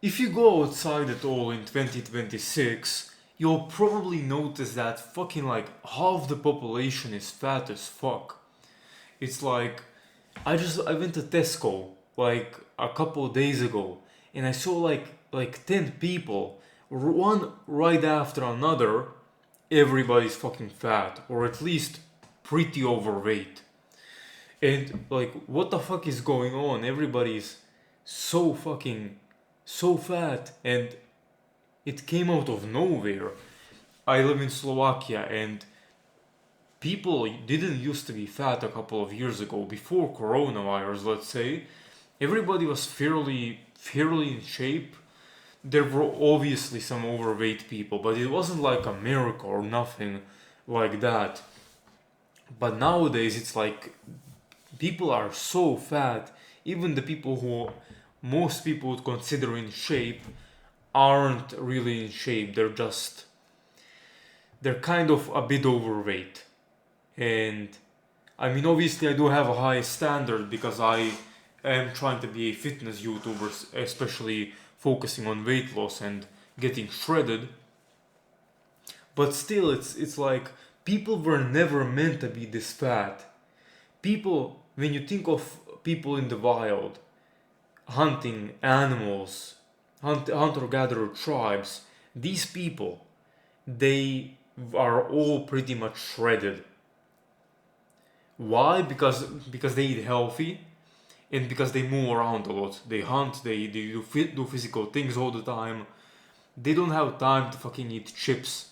If you go outside at all in 2026, you'll probably notice that fucking like half the population is fat as fuck. It's like I went to Tesco like a couple of days ago and I saw like 10 people, one right after another. Everybody's fucking fat or at least pretty overweight. And like what the fuck is going on? Everybody's so fucking so fat and it came out of nowhere. I live in Slovakia and people didn't used to be fat a couple of years ago before coronavirus, let's say. Everybody was fairly in shape. There were obviously some overweight people, but it wasn't like America or nothing like that. But nowadays it's like people are so fat, even the people who most people would consider in shape aren't really in shape. They're kind of a bit overweight. And I mean, obviously, I do have a high standard because I am trying to be a fitness YouTuber, especially focusing on weight loss and getting shredded. But still, it's like people were never meant to be this fat. People, when you think of people in the wild, hunting animals, hunter-gatherer tribes, these people, they are all pretty much shredded. Why? Because they eat healthy and because they move around a lot. They hunt, do physical things all the time. They don't have time to fucking eat chips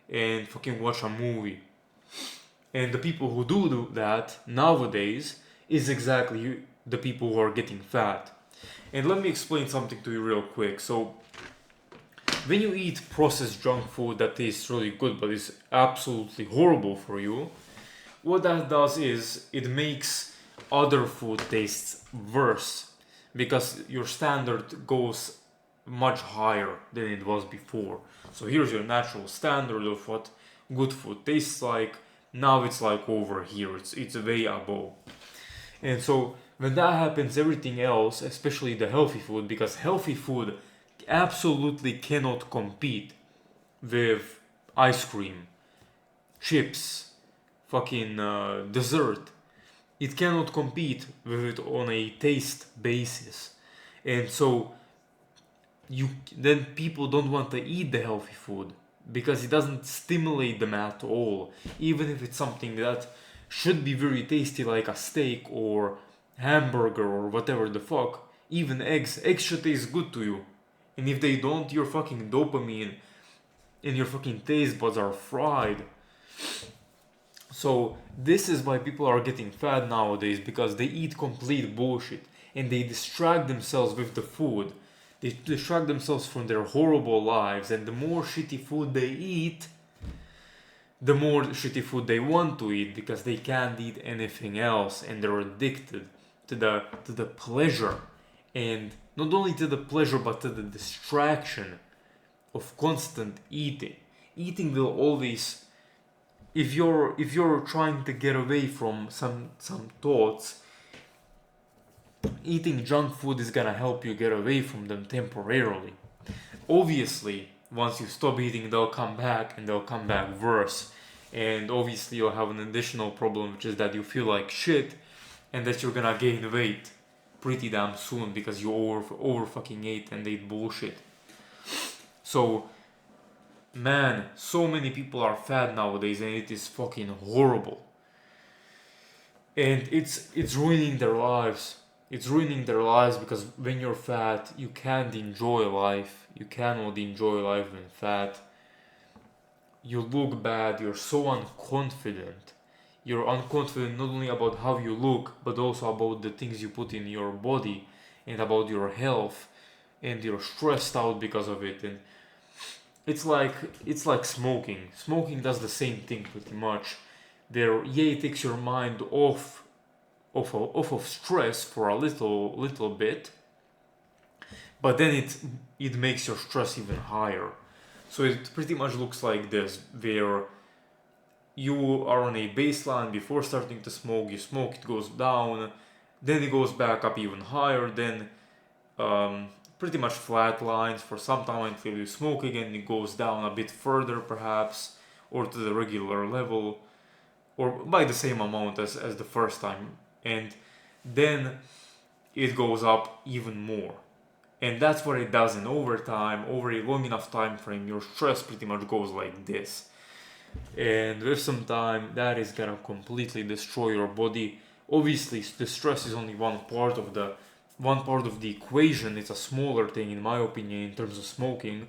and fucking watch a movie. And the people who do that nowadays is exactly the people who are getting fat. And let me explain something to you real quick. So, when you eat processed junk food that tastes really good but is absolutely horrible for you, what that does is it makes other food tastes worse because your standard goes much higher than it was before. So here's your natural standard of what good food tastes like. Now it's like over here. It's way above. And so when that happens, everything else, especially the healthy food, because healthy food absolutely cannot compete with ice cream, chips, fucking dessert. It cannot compete with it on a taste basis. And so you then people don't want to eat the healthy food because it doesn't stimulate them at all, even if it's something that should be very tasty like a steak or hamburger or whatever the fuck. Even eggs should taste good to you, and if they don't, your fucking dopamine and your fucking taste buds are fried. So this is why people are getting fat nowadays, because they eat complete bullshit and they distract themselves with the food. They distract themselves from their horrible lives, and the more shitty food they eat, the more shitty food they want to eat because they can't eat anything else and they're addicted to the pleasure, and not only to the pleasure but to the distraction of constant eating. Eating will always, if you're trying to get away from some thoughts, eating junk food is gonna help you get away from them temporarily. Obviously, once you stop eating, they'll come back and they'll come back worse. And obviously, you'll have an additional problem, which is that you feel like shit and that you're gonna gain weight pretty damn soon because you over fucking ate and ate bullshit. So, man, so many people are fat nowadays and it is fucking horrible. And it's ruining their lives. It's ruining their lives because when you're fat, you can't enjoy life. You cannot enjoy life when fat. You look bad. You're so unconfident. You're unconfident not only about how you look, but also about the things you put in your body and about your health, and you're stressed out because of it. And it's like it's like smoking. Smoking does the same thing pretty much. There, yeah, it takes your mind off of stress for a little bit, but then it makes your stress even higher. So it pretty much looks like this, where you are on a baseline before starting to smoke. You smoke, it goes down, then it goes back up even higher. Then um, pretty much flat lines for some time until you smoke again. It goes down a bit further perhaps, or to the regular level, or by the same amount as the first time, and then it goes up even more. And that's what it does in overtime. Over a long enough time frame, your stress pretty much goes like this. And with some time, that is gonna completely destroy your body. Obviously, the stress is only one part of the equation. It's a smaller thing, in my opinion, in terms of smoking,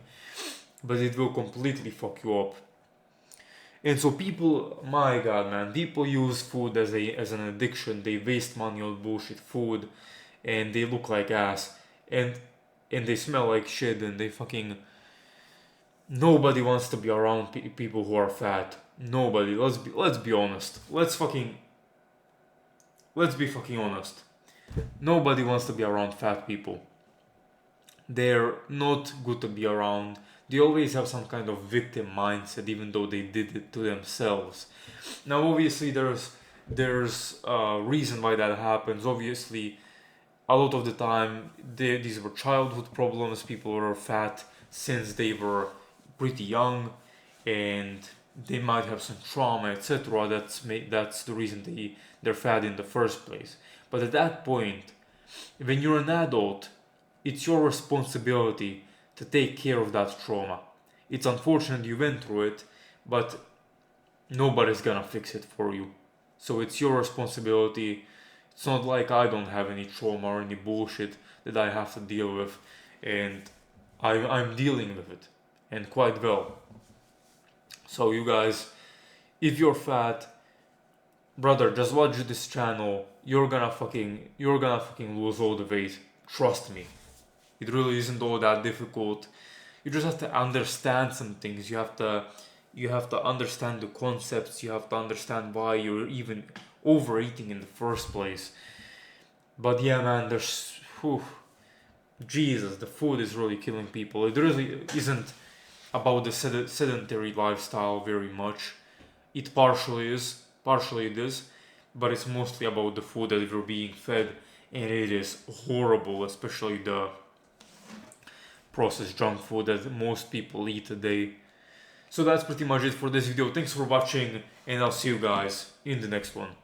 but it will completely fuck you up. And so people, my god, man, people use food as an addiction. They waste money on bullshit food, and they look like ass, and they smell like shit, and they fucking. Nobody wants to be around people who are fat. Nobody. Let's be honest. Let's be fucking honest. Nobody wants to be around fat people. They're not good to be around. They always have some kind of victim mindset, even though they did it to themselves. Now, obviously, there's a reason why that happens. Obviously, a lot of the time, these were childhood problems. People were fat since they were pretty young, and they might have some trauma, etc. That's the reason they're fat in the first place. But at that point, when you're an adult, it's your responsibility to take care of that trauma. It's unfortunate you went through it, but nobody's gonna fix it for you. So it's your responsibility. It's not like I don't have any trauma or any bullshit that I have to deal with, and I'm dealing with it, and quite well. So you guys, if you're fat, brother, just watch this channel. You're gonna fucking lose all the weight. Trust me. It really isn't all that difficult. You just have to understand some things. You have to understand the concepts. You have to understand why you're even overeating in the first place. But yeah, man, Jesus, the food is really killing people. It really isn't about the sedentary lifestyle very much. It partially it is, but it's mostly about the food that we're being fed, and it is horrible, especially the processed junk food that most people eat today. So that's pretty much it for this video. Thanks for watching, and I'll see you guys in the next one.